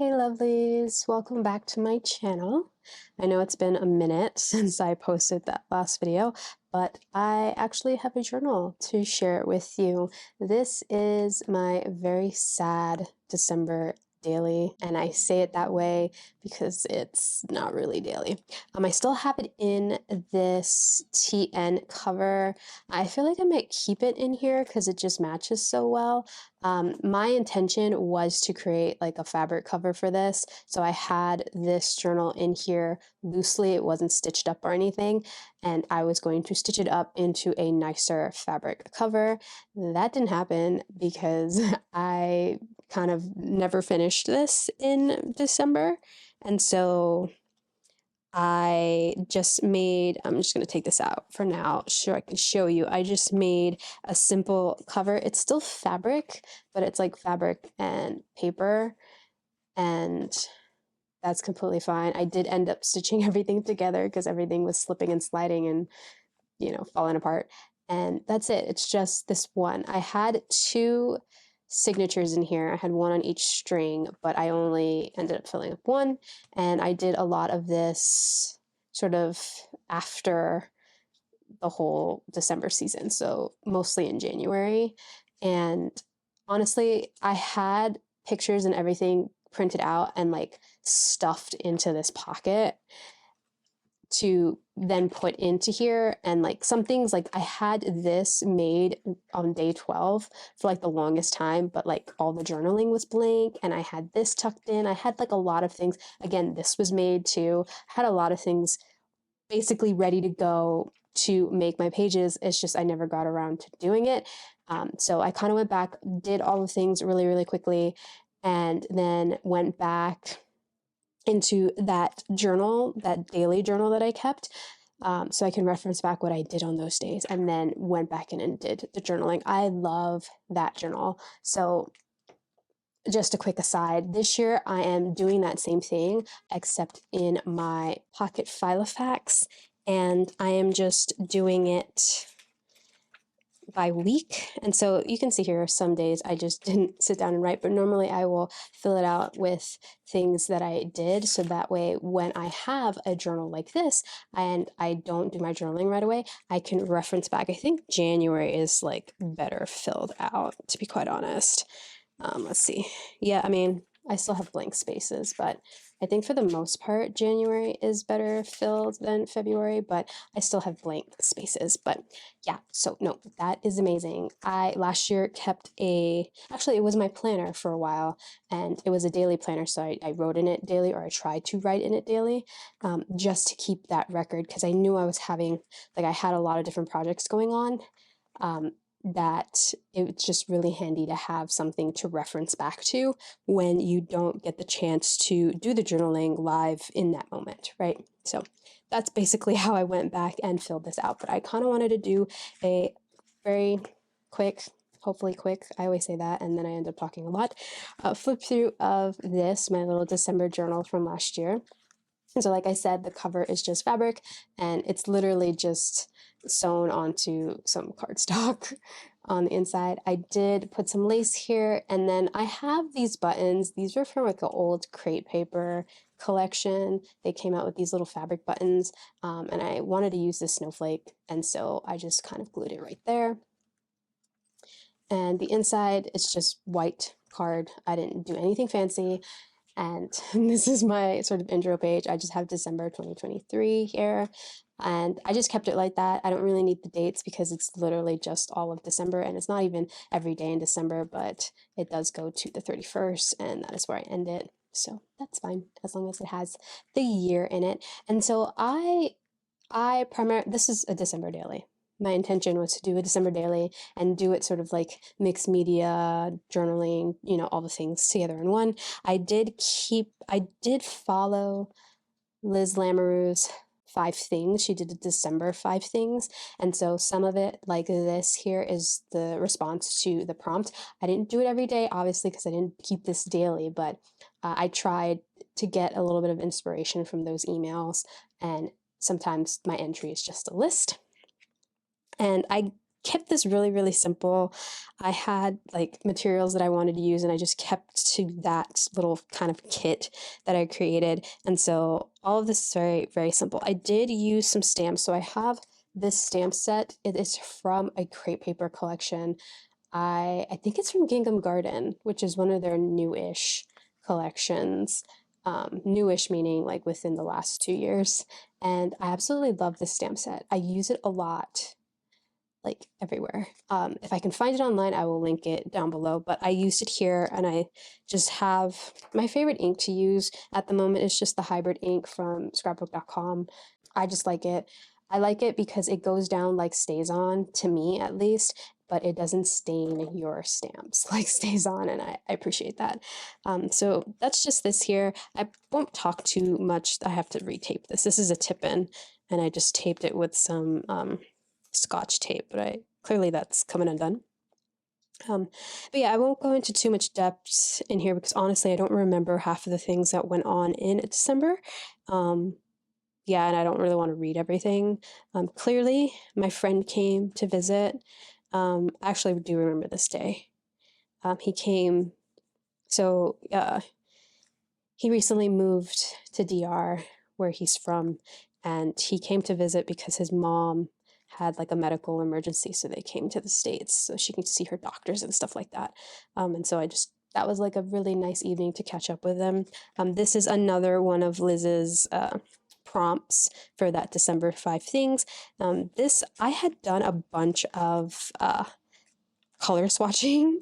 Hey lovelies, welcome back to my channel. I know it's been a minute since I posted that last video, but I actually have a journal to share it with you. This is my very sad December daily, and I say it that way because it's not really daily. I still have it in this TN cover. I feel like I might keep it in here because it just matches so well. My intention was to create like a fabric cover for this. So I had this journal in here loosely. It wasn't stitched up or anything. And I was going to stitch it up into a nicer fabric cover. That didn't happen because I kind of never finished this in December. And so I'm just going to take this out for now so I can show you. I just made a simple cover. It's still fabric, but it's like fabric and paper, and that's completely fine. I did end up stitching everything together because everything was slipping and sliding and, falling apart. And that's it. It's just this one. I had two signatures in here. I had one on each string, but I only ended up filling up one. And I did a lot of this sort of after the whole December season, so mostly in January. And honestly, I had pictures and everything printed out and like stuffed into this pocket to then put into here. And like some things, like I had this made on day 12 for like the longest time, but like all the journaling was blank, and I had this tucked in. I had like a lot of things. Again, this was made too. I had a lot of things basically ready to go to make my pages. It's just I never got around to doing it. So I kind of went back, did all the things really, really quickly, and then went back into that journal, that daily journal that I kept, so I can reference back what I did on those days, and then went back in and did the journaling. I love that journal. So just a quick aside, this year I am doing that same thing, except in my pocket Filofax, and I am just doing it by week. And so you can see here some days I just didn't sit down and write, but normally I will fill it out with things that I did, so that way when I have a journal like this and I don't do my journaling right away, I can reference back. I think January is like better filled out, to be quite honest. Let's see. Yeah, I mean, I still have blank spaces, but I think for the most part, January is better filled than February, but I still have blank spaces. But yeah, so no, that is amazing. I last year kept actually it was my planner for a while, and it was a daily planner. So I wrote in it daily, or I tried to write in it daily, just to keep that record, because I knew I was having, like I had a lot of different projects going on. That it's just really handy to have something to reference back to when you don't get the chance to do the journaling live in that moment, right? So that's basically how I went back and filled this out. But I kind of wanted to do a very quick, hopefully quick, I always say that and then I end up talking a lot, flip through of this, my little December journal from last year. And so like I said, the cover is just fabric, and it's literally just sewn onto some cardstock on the inside. I did put some lace here, and then I have these buttons. These were from like an old crate paper collection. They came out with these little fabric buttons, and I wanted to use this snowflake, and so I just kind of glued it right there. And the inside, it's just white card. I didn't do anything fancy. And this is my sort of intro page. I just have December 2023 here, and I just kept it like that. I don't really need the dates because it's literally just all of December, and it's not even every day in December, but it does go to the 31st, and that is where I end it. So that's fine as long as it has the year in it. And so this is a December daily. My intention was to do a December daily and do it sort of like mixed media, journaling, all the things together in one. I did follow Liz Lamoureux's 5 things. She did a December 5 things. And so some of it, like this here, is the response to the prompt. I didn't do it every day, obviously, because I didn't keep this daily, but I tried to get a little bit of inspiration from those emails. And sometimes my entry is just a list. And I kept this really, really simple. I had like materials that I wanted to use, and I just kept to that little kind of kit that I created. And so all of this is very, very simple. I did use some stamps. So I have this stamp set. It is from a crepe paper collection. I think it's from Gingham Garden, which is one of their newish collections. Newish meaning like within the last 2 years. And I absolutely love this stamp set. I use it a lot, like everywhere. If I can find it online, I will link it down below. But I used it here, and I just have my favorite ink to use at the moment is just the hybrid ink from scrapbook.com. I just like it. I like it because it goes down like stays on, to me at least, but it doesn't stain your stamps like stays on, and I appreciate that. So that's just this here. I won't talk too much. I have to retape this. This is a tip-in, and I just taped it with some Scotch tape, but clearly that's coming undone. But yeah, I won't go into too much depth in here because honestly, I don't remember half of the things that went on in December. Yeah, and I don't really want to read everything. Clearly, my friend came to visit. Actually, I do remember this day. He came, so he recently moved to DR, where he's from, and he came to visit because his mom had like a medical emergency, so they came to the States so she could see her doctors and stuff like that. And so that was like a really nice evening to catch up with them. This is another one of Liz's prompts for that December 5 things. This, I had done a bunch of color swatching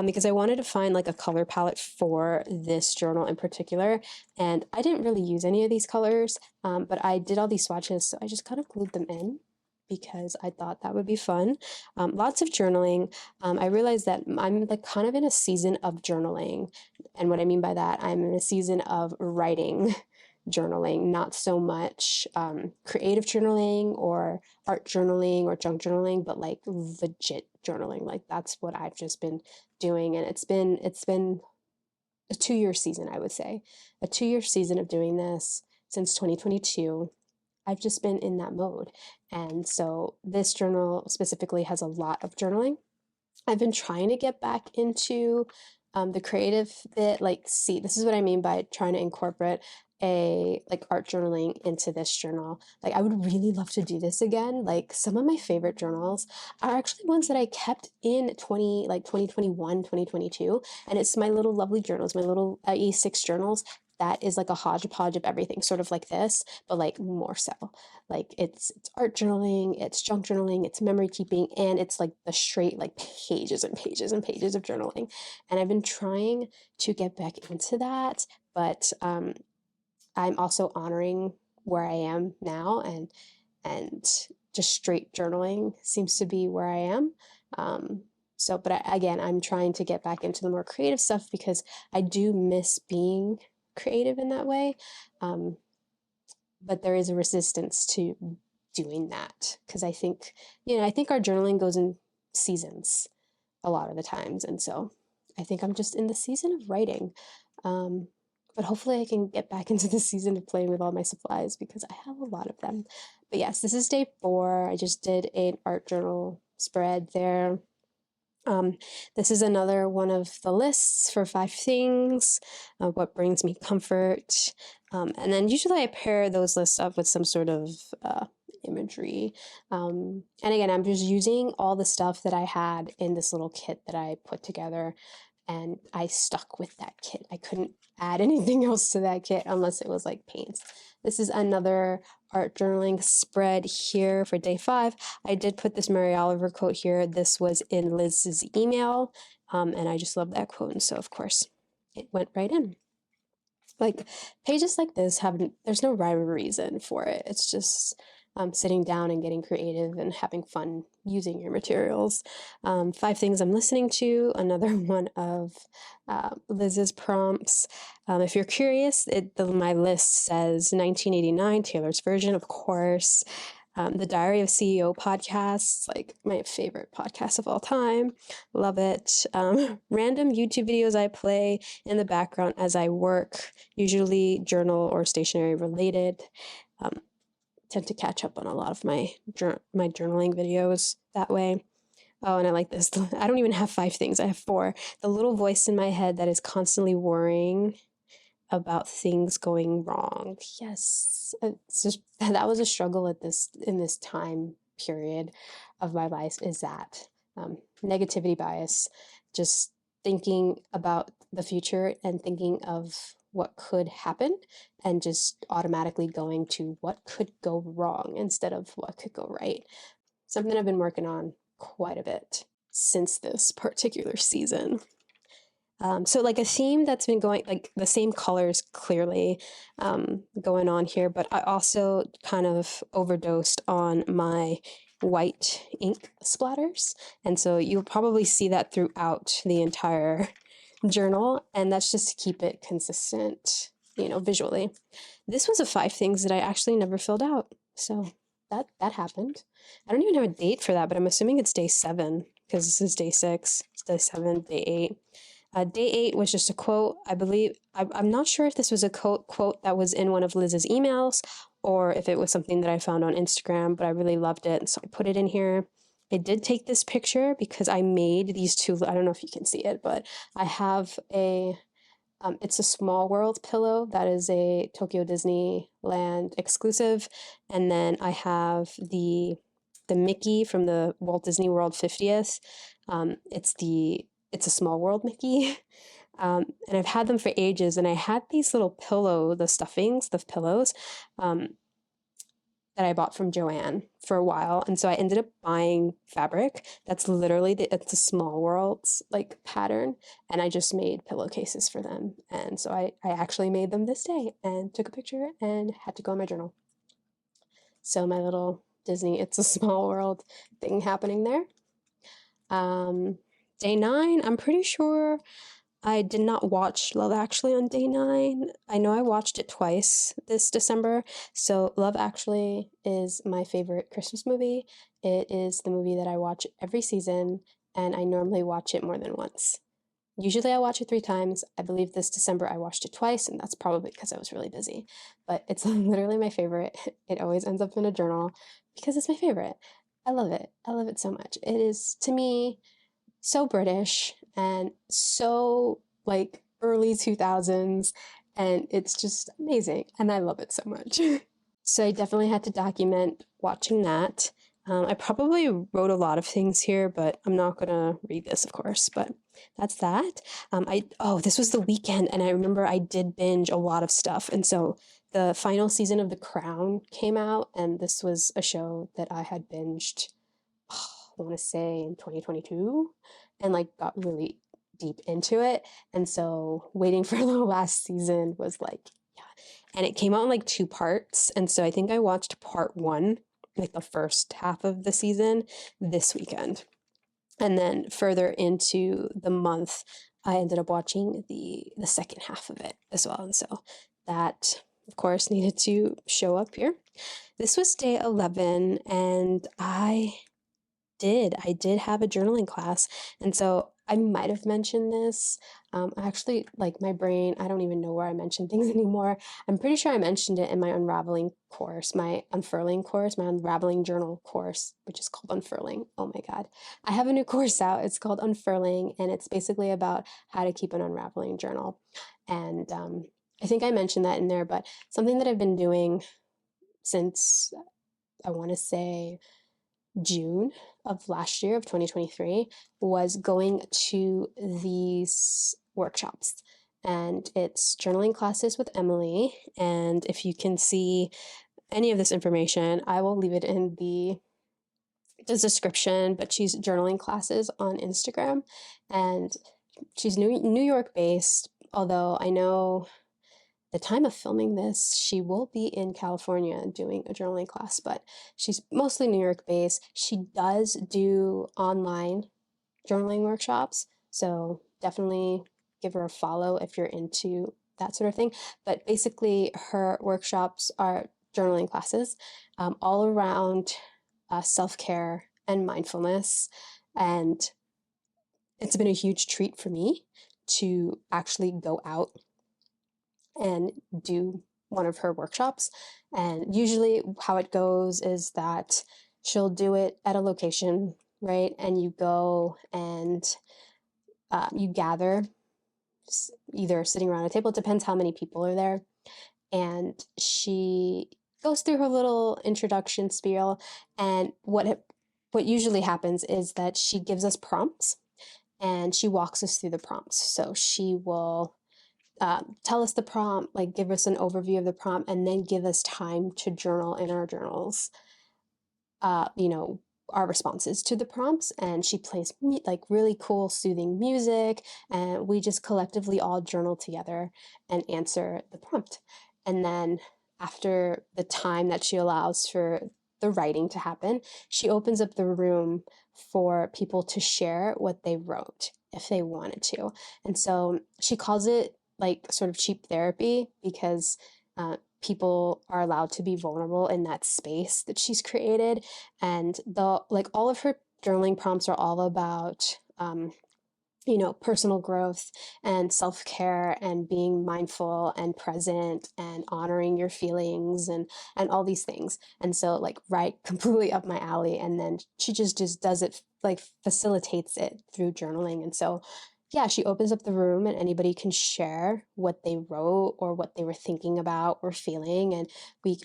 because I wanted to find like a color palette for this journal in particular, and I didn't really use any of these colors, but I did all these swatches, so I just kind of glued them in because I thought that would be fun. Lots of journaling. I realized that I'm like kind of in a season of journaling, and what I mean by that, I'm in a season of writing journaling, not so much creative journaling or art journaling or junk journaling, but like legit journaling. Like that's what I've just been doing, and it's been a 2 year season, I would say, a 2 year season of doing this since 2022. I've just been in that mode, and so this journal specifically has a lot of journaling. I've been trying to get back into the creative bit. Like, see, this is what I mean by trying to incorporate a like art journaling into this journal. Like, I would really love to do this again. Like, some of my favorite journals are actually ones that I kept in 2021, 2022, and it's my little lovely journals, my little E6 journals. That is like a hodgepodge of everything, sort of like this, but like more so. Like it's art journaling, it's junk journaling, it's memory keeping, and it's like the straight like pages and pages and pages of journaling. And I've been trying to get back into that, but I'm also honoring where I am now, and just straight journaling seems to be where I am. But again, I'm trying to get back into the more creative stuff because I do miss being creative in that way. But there is a resistance to doing that because I think our journaling goes in seasons a lot of the times, and so I think I'm just in the season of writing. But hopefully I can get back into the season of playing with all my supplies because I have a lot of them. But yes, this is day 4. I just did an art journal spread there. This is another one of the lists for 5 things, what brings me comfort. And then usually I pair those lists up with some sort of imagery. And again, I'm just using all the stuff that I had in this little kit that I put together, and I stuck with that kit. I couldn't add anything else to that kit unless it was like paints. This is another art journaling spread here for day 5. I did put this Mary Oliver quote here. This was in Liz's email, and I just love that quote, and so of course it went right in. Like pages like this there's no rhyme or reason for it. It's just sitting down and getting creative and having fun using your materials. 5 things I'm listening to, another one of Liz's prompts. If you're curious, my list says 1989, Taylor's version, of course. The Diary of CEO podcast, like my favorite podcast of all time. Love it. Random YouTube videos I play in the background as I work, usually journal or stationery related. Tend to catch up on a lot of my journaling videos that way. Oh, and I like this. I don't even have 5 things. I have 4. The little voice in my head that is constantly worrying about things going wrong. Yes, it's just that was a struggle at this in this time period of my life is that negativity bias, just thinking about the future and thinking of what could happen and just automatically going to what could go wrong instead of what could go right. Something I've been working on quite a bit since this particular season. So like a theme that's been going, like the same colors clearly going on here, but I also kind of overdosed on my white ink splatters. And so you'll probably see that throughout the entire journal, and that's just to keep it consistent, visually. This was a 5 things that I actually never filled out. So that happened. I don't even have a date for that, but I'm assuming it's day 7 because this is day 6, it's day 7, day 8. Day 8 was just a quote. I believe, I'm not sure if this was a quote that was in one of Liz's emails or if it was something that I found on Instagram, but I really loved it. And so I put it in here. I did take this picture because I made these 2, I don't know if you can see it, but I have it's a Small World pillow that is a Tokyo Disneyland exclusive. And then I have the Mickey from the Walt Disney World 50th. It's a Small World Mickey. And I've had them for ages. And I had these little the stuffings, the pillows, that I bought from Joanne for a while. And so I ended up buying fabric that's literally it's a Small Worlds like pattern. And I just made pillowcases for them. And so I actually made them this day and took a picture and had to go in my journal. So my little Disney It's a Small World thing happening there. Day 9, I'm pretty sure I did not watch Love Actually on day 9. I know I watched it twice this December. So Love Actually is my favorite Christmas movie. It is the movie that I watch every season, and I normally watch it more than once. Usually I watch it 3 times. I believe this December I watched it twice, and that's probably because I was really busy. But it's literally my favorite. It always ends up in a journal because it's my favorite. I love it. I love it so much. It is, to me, so British and so like early 2000s, and it's just amazing, and I love it so much. So I definitely had to document watching that. I probably wrote a lot of things here, but I'm not gonna read this, of course, but that's that. This was the weekend, and I remember I did binge a lot of stuff, and so the final season of The Crown came out, and this was a show that I had binged, I want to say in 2022, and like got really deep into it. And so waiting for the last season was like, yeah. And it came out in like 2 parts. And so I think I watched part 1, like the first half of the season, this weekend. And then further into the month, I ended up watching the second half of it as well. And so that, of course, needed to show up here. This was day 11, and I did have a journaling class. And so I might have mentioned this. Actually, like my brain, I don't even know where I mention things anymore. I'm pretty sure I mentioned it in my unraveling course, my unfurling course, my unraveling journal course, which is called Unfurling. Oh my God. I have a new course out. It's called Unfurling, and it's basically about how to keep an unraveling journal. And I think I mentioned that in there, but something that I've been doing since, I want to say, June of last year, of 2023, was going to these workshops. And it's journaling classes with Emily. And if you can see any of this information, I will leave it in the description. But she's journaling classes on Instagram, and she's New York based. Although I know the time of filming this, she will be in California doing a journaling class, but she's mostly New York based. She does do online journaling workshops, so definitely give her a follow if you're into that sort of thing. But basically, her workshops are journaling classes all around self-care and mindfulness. And it's been a huge treat for me to actually go out and do one of her workshops. And usually how it goes is that she'll do it at a location right? And you go and you gather, either sitting around a table, it depends how many people are there. And she goes through her little introduction spiel. And what usually happens is that she gives us prompts and she walks us through the prompts. So she will tell us the prompt, like give us an overview of the prompt, and then give us time to journal in our journals, you know, our responses to the prompts. And she plays like really cool, soothing music, and we just collectively all journal together and answer the prompt. And then after the time that she allows for the writing to happen, she opens up the room for people to share what they wrote if they wanted to. And so she calls it like sort of cheap therapy because people are allowed to be vulnerable in that space that she's created. And the like all of her journaling prompts are all about you know, personal growth and self-care and being mindful and present and honoring your feelings and all these things. And so like right completely up my alley. And then she just does it, like facilitates it through journaling. And so yeah, she opens up the room and anybody can share what they wrote or what they were thinking about or feeling. And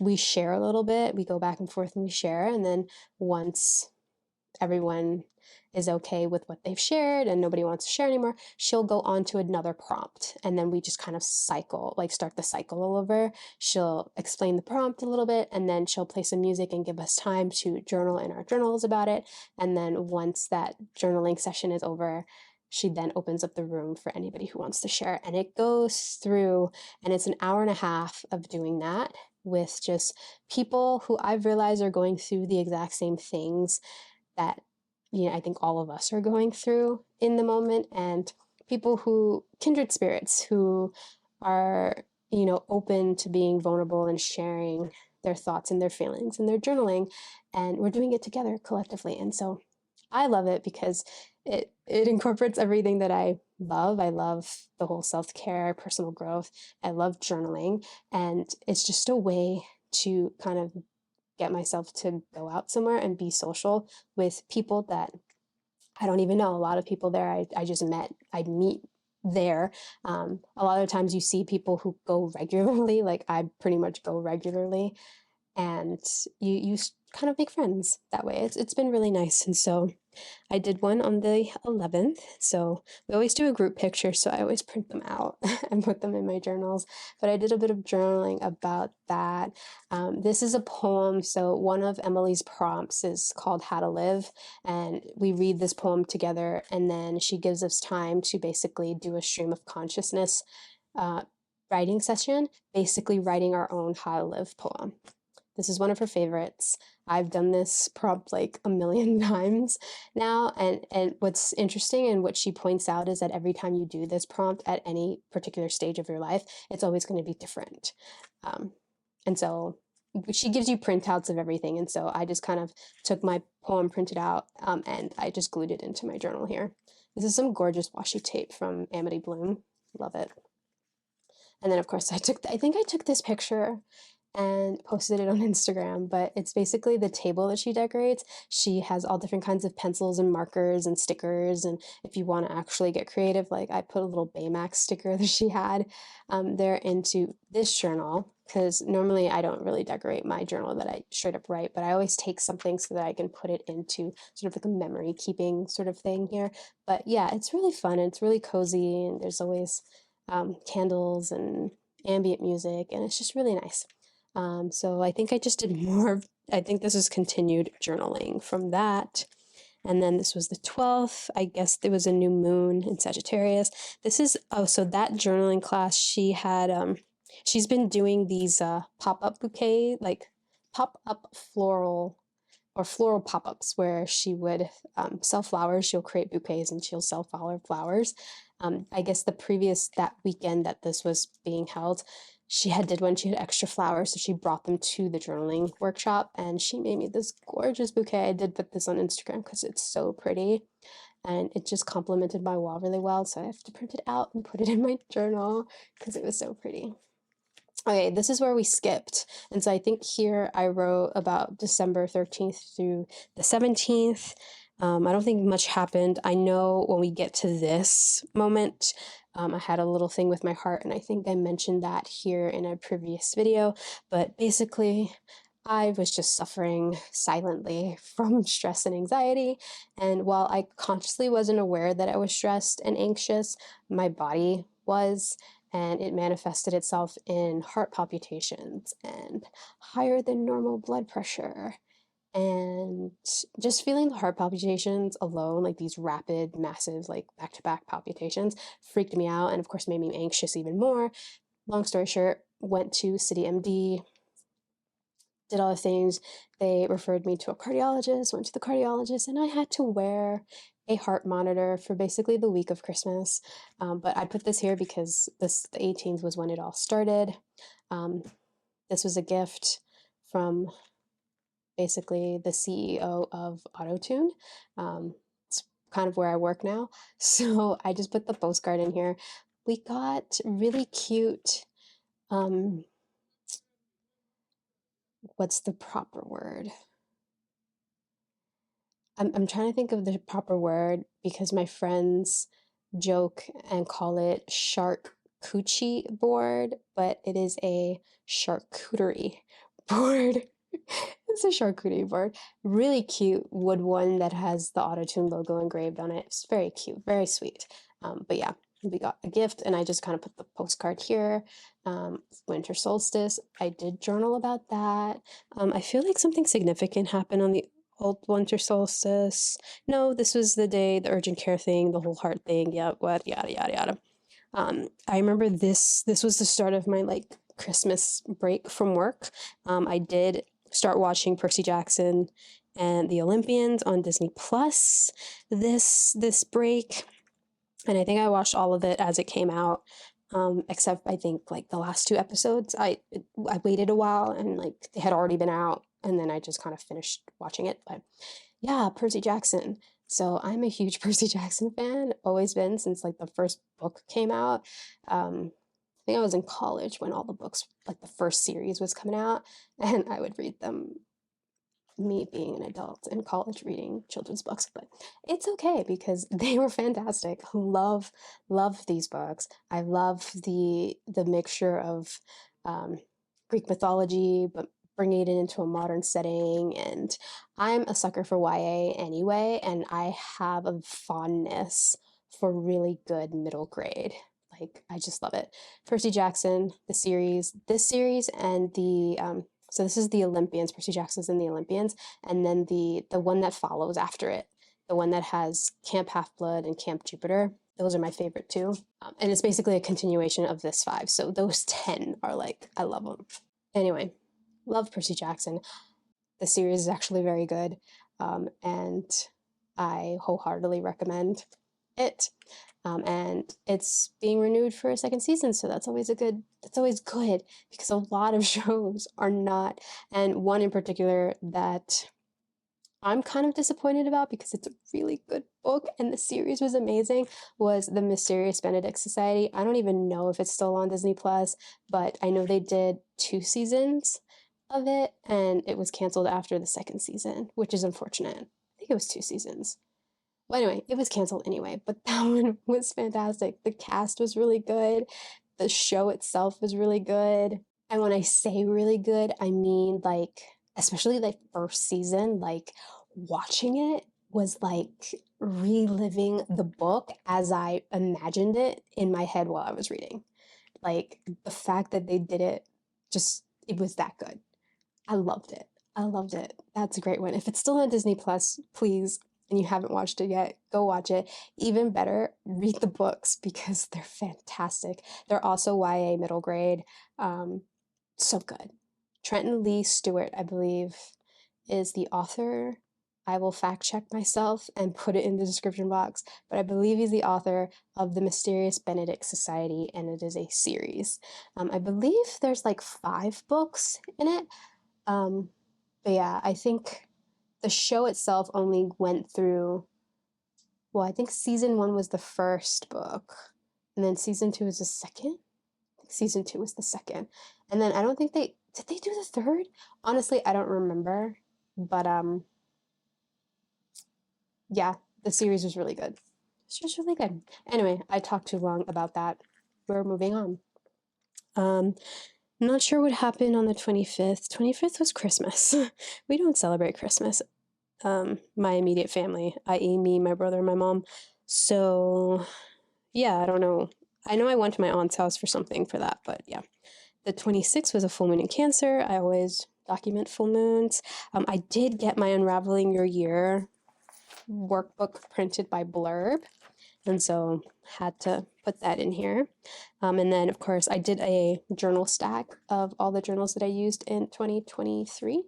we share a little bit, we go back and forth and we share. And then once everyone is okay with what they've shared and nobody wants to share anymore, she'll go on to another prompt. And then we just kind of cycle, like start the cycle all over. She'll explain the prompt a little bit and then she'll play some music and give us time to journal in our journals about it. And then once that journaling session is over, she then opens up the room for anybody who wants to share. And it goes through, and it's an hour and a half of doing that with just people who I've realized are going through the exact same things that, you know, I think all of us are going through in the moment, and people who kindred spirits who are, you know, open to being vulnerable and sharing their thoughts and their feelings and their journaling, and we're doing it together collectively. And so I love it because it incorporates everything that I love. I love the whole self-care, personal growth. I love journaling, and it's just a way to kind of get myself to go out somewhere and be social with people that I don't even know. A lot of people there I just met, I meet there. A lot of times you see people who go regularly, like I pretty much go regularly, and you kind of make friends that way. It's been really nice. And so I did one on the 11th. So we always do a group picture, so I always print them out and put them in my journals. But I did a bit of journaling about that. This is a poem. So one of Emily's prompts is called How to Live. And we read this poem together, and then she gives us time to basically do a stream of consciousness writing session, basically writing our own How to Live poem. This is one of her favorites. I've done this prompt like a million times now. And what's interesting and what she points out is that every time you do this prompt at any particular stage of your life, it's always going to be different. And so she gives you printouts of everything. And so I just kind of took my poem printed out and I just glued it into my journal here. This is some gorgeous washi tape from Amity Bloom. Love it. And then of course I think I took this picture and posted it on Instagram, but it's basically the table that she decorates. She has all different kinds of pencils and markers and stickers. And if you want to actually get creative, like I put a little Baymax sticker that she had there into this journal, because normally I don't really decorate my journal that I straight up write, but I always take something so that I can put it into sort of like a memory keeping sort of thing here. But yeah, it's really fun and it's really cozy, and there's always candles and ambient music, and it's just really nice. So I think I just did more, I think this is continued journaling from that. And then this was the 12th. I guess there was a new moon in Sagittarius. This is, oh, so that journaling class, she had, she's been doing these pop-up bouquet, like pop-up floral or floral pop-ups where she would sell flowers. She'll create bouquets and she'll sell flowers. I guess that weekend that this was being held, she did one, she had extra flowers, so she brought them to the journaling workshop and she made me this gorgeous bouquet. I did put this on Instagram because it's so pretty and it just complemented my wall really well. So I have to print it out and put it in my journal because it was so pretty. Okay, this is where we skipped. And so I think here I wrote about December 13th through the 17th. I don't think much happened. I know when we get to this moment, I had a little thing with my heart, and I think I mentioned that here in a previous video, but basically, I was just suffering silently from stress and anxiety. And while I consciously wasn't aware that I was stressed and anxious, my body was, and it manifested itself in heart palpitations and higher than normal blood pressure. And just feeling the heart palpitations alone, like these rapid, massive, like back to back palpitations, freaked me out and, of course, made me anxious even more. Long story short, went to City MD, did all the things. They referred me to a cardiologist, went to the cardiologist, and I had to wear a heart monitor for basically the week of Christmas. But I put this here because the 18th was when it all started. Um, this was a gift from basically the CEO of AutoTune. It's kind of where I work now. So I just put the postcard in here. We got really cute, um, what's the proper word? I'm trying to think of the proper word because my friends joke and call it charcuterie board, but it is a charcuterie board. It's a charcuterie board. Really cute wood one that has the AutoTune logo engraved on it. It's very cute, very sweet. But yeah, we got a gift, and I just kind of put the postcard here. Winter solstice. I did journal about that. I feel like something significant happened on the old winter solstice. No, this was the day, the urgent care thing, the whole heart thing. Yeah, what, yada yada yada. I remember this was the start of my like Christmas break from work. I did start watching Percy Jackson and the Olympians on Disney Plus this break, and I think I watched all of it as it came out. Except I think like the last two episodes, I waited a while and like they had already been out, and then I just kind of finished watching it. But yeah, Percy Jackson. So I'm a huge Percy Jackson fan, always been since like the first book came out. I think I was in college when all the books, like the first series was coming out, and I would read them, me being an adult in college reading children's books, but it's okay because they were fantastic. Love these books. I love the mixture of um, Greek mythology, but bringing it into a modern setting. And I'm a sucker for YA anyway, and I have a fondness for really good middle grade. Like I just love it. Percy Jackson, the series, this series, and the so this is the Olympians. Percy Jackson's in the Olympians, and then the one that follows after it, the one that has Camp Half Blood and Camp Jupiter. Those are my favorite too, and it's basically a continuation of this five. So those 10 are like I love them. Anyway, love Percy Jackson. The series is actually very good, and I wholeheartedly recommend it. And it's being renewed for a second season, so that's always good because a lot of shows are not, and one in particular that I'm kind of disappointed about because it's a really good book and the series was amazing, was The Mysterious Benedict Society. I don't even know if it's still on Disney Plus, but I know they did 2 seasons of it and it was canceled after the second season, which is unfortunate. I think it was 2 seasons. Well, anyway, it was canceled anyway, but that one was fantastic. The cast was really good. The show itself was really good. And when I say really good, I mean like, especially like first season, like watching it was like reliving the book as I imagined it in my head while I was reading. Like the fact that they did it, just, it was that good. I loved it. I loved it. That's a great one. If it's still on Disney Plus, please, and you haven't watched it yet, go watch it. Even better, read the books because they're fantastic. They're also YA middle grade. Um, so good. Trenton Lee Stewart, I believe, is the author. I will fact check myself and put it in the description box, but I believe he's the author of The Mysterious Benedict Society, and it is a series. I believe there's like 5 books in it. But yeah, I think the show itself only went through, well, I think season 1 was the first book, and then season 2 was the second. I think season 2 was the second. And then I don't think did they do the third? Honestly, I don't remember. But yeah, the series was really good. It's just really good. Anyway, I talked too long about that. We're moving on. Um, not sure what happened on the 25th. 25th was Christmas. We don't celebrate Christmas. My immediate family, i.e., me, my brother, and my mom. So, yeah, I don't know. I know I went to my aunt's house for something for that, but yeah. The 26th was a full moon in Cancer. I always document full moons. I did get my Unraveling Your Year workbook printed by Blurb, and so had to put that in here. And then, of course, I did a journal stack of all the journals that I used in 2023.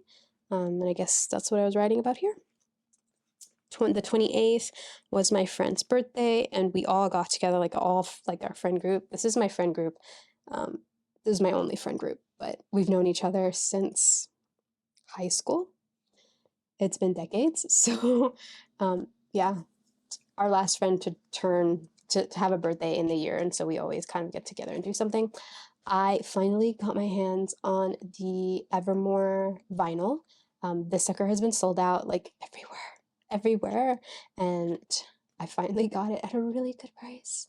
And I guess that's what I was writing about here. The 28th was my friend's birthday, and we all got together, like our friend group. This is my friend group. Um, this is my only friend group, but we've known each other since high school. It's been decades. So, yeah, our last friend to have a birthday in the year, and so we always kind of get together and do something. I finally got my hands on the Evermore vinyl. This sucker has been sold out like everywhere, and I finally got it at a really good price.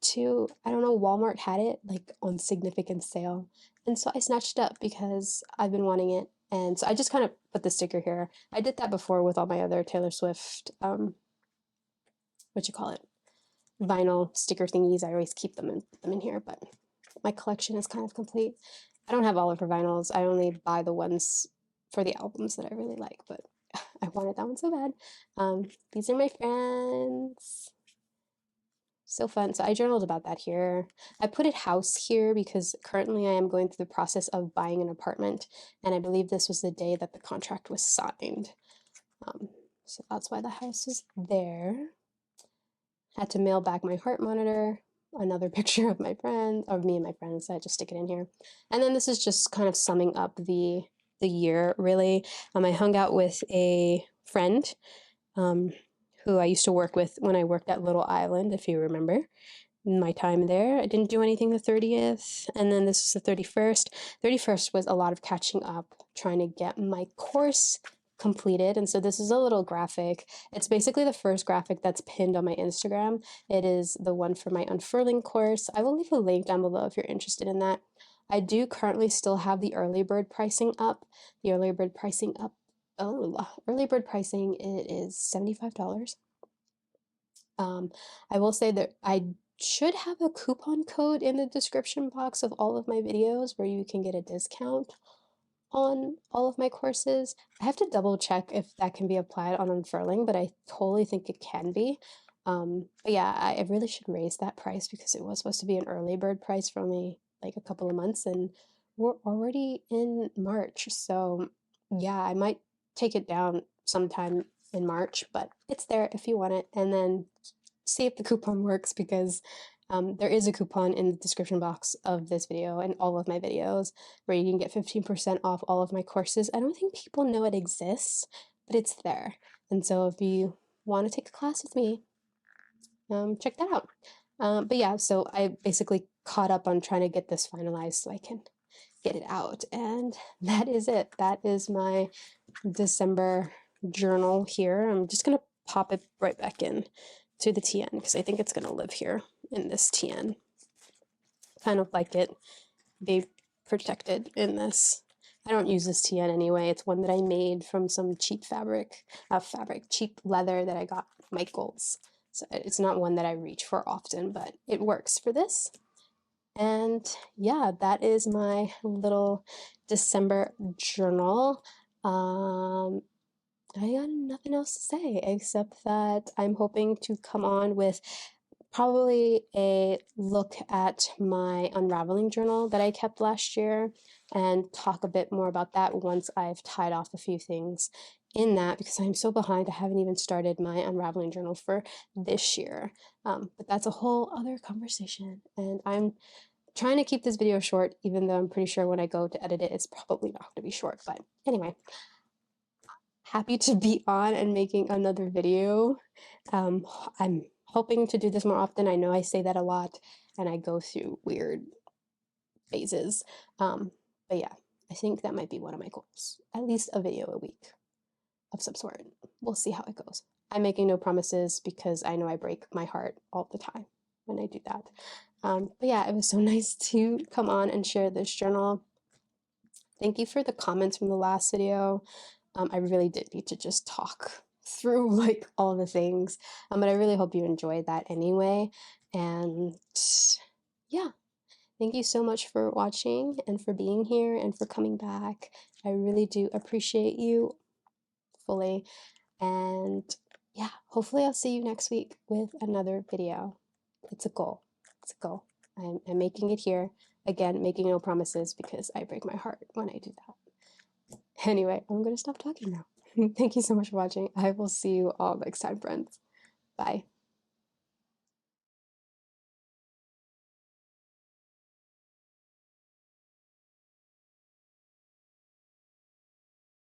Too, I don't know, Walmart had it like on significant sale, and so I snatched it up because I've been wanting it. And so I just kind of put the sticker here. I did that before with all my other Taylor Swift, what you call it, vinyl sticker thingies. I always keep them and put them in here, but my collection is kind of complete. I don't have all of her vinyls. I only buy the ones for the albums that I really like, but I wanted that one so bad. These are my friends. So fun. So I journaled about that here. I put it house here because currently I am going through the process of buying an apartment, and I believe this was the day that the contract was signed. So that's why the house is there. Had to mail back my heart monitor, another picture of my friend, of me and my friends, so I just stick it in here. And then this is just kind of summing up the year, really. I hung out with a friend who I used to work with when I worked at Little Island, if you remember my time there. I didn't do anything the 30th, and then this is the 31st. 31st was a lot of catching up, trying to get my course completed. And so this is a little graphic. It's basically the first graphic that's pinned on my Instagram. It is the one for my unfurling course. I will leave a link down below if you're interested in that. I do currently still have the early bird pricing up. The early bird pricing up. Oh, early bird pricing, it is $75. I will say that I should have a coupon code in the description box of all of my videos where you can get a discount on all of my courses. I have to double check if that can be applied on unfurling, but I totally think it can be. But yeah, I really should raise that price because it was supposed to be an early bird price for only like a couple of months, and we're already in March. So yeah, I might take it down sometime in March, but it's there if you want it. And then see if the coupon works because there is a coupon in the description box of this video and all of my videos where you can get 15% off all of my courses. I don't think people know it exists, but it's there. And so if you want to take a class with me, check that out. But yeah, so I basically caught up on trying to get this finalized so I can get it out. And that is it. That is my December journal here. I'm just going to pop it right back in to the TN because I think it's going to live here in this TN. Kind of like it be protected in this. I don't use this TN anyway. It's one that I made from some cheap cheap leather that I got at Michael's. So it's not one that I reach for often, but it works for this. And yeah, that is my little December journal. I got nothing else to say except that I'm hoping to come on with probably a look at my unraveling journal that I kept last year and talk a bit more about that once I've tied off a few things in that because I'm so behind. I haven't even started my unraveling journal for this year. But that's a whole other conversation. And I'm trying to keep this video short, even though I'm pretty sure when I go to edit it, it's probably not going to be short. But anyway, happy to be on and making another video. I'm hoping to do this more often. I know I say that a lot and I go through weird phases. But yeah, I think that might be one of my goals. At least a video a week of some sort. We'll see how it goes. I'm making no promises because I know I break my heart all the time when I do that. But yeah, it was so nice to come on and share this journal. Thank you for the comments from the last video. I really did need to just talk through like all the things, but I really hope you enjoyed that anyway. And yeah, thank you so much for watching and for being here and for coming back. I really do appreciate you fully. And yeah, hopefully I'll see you next week with another video. It's a goal. It's a goal. I'm making it here. Again, making no promises because I break my heart when I do that. Anyway, I'm going to stop talking now. Thank you so much for watching. I will see you all next time, friends. Bye.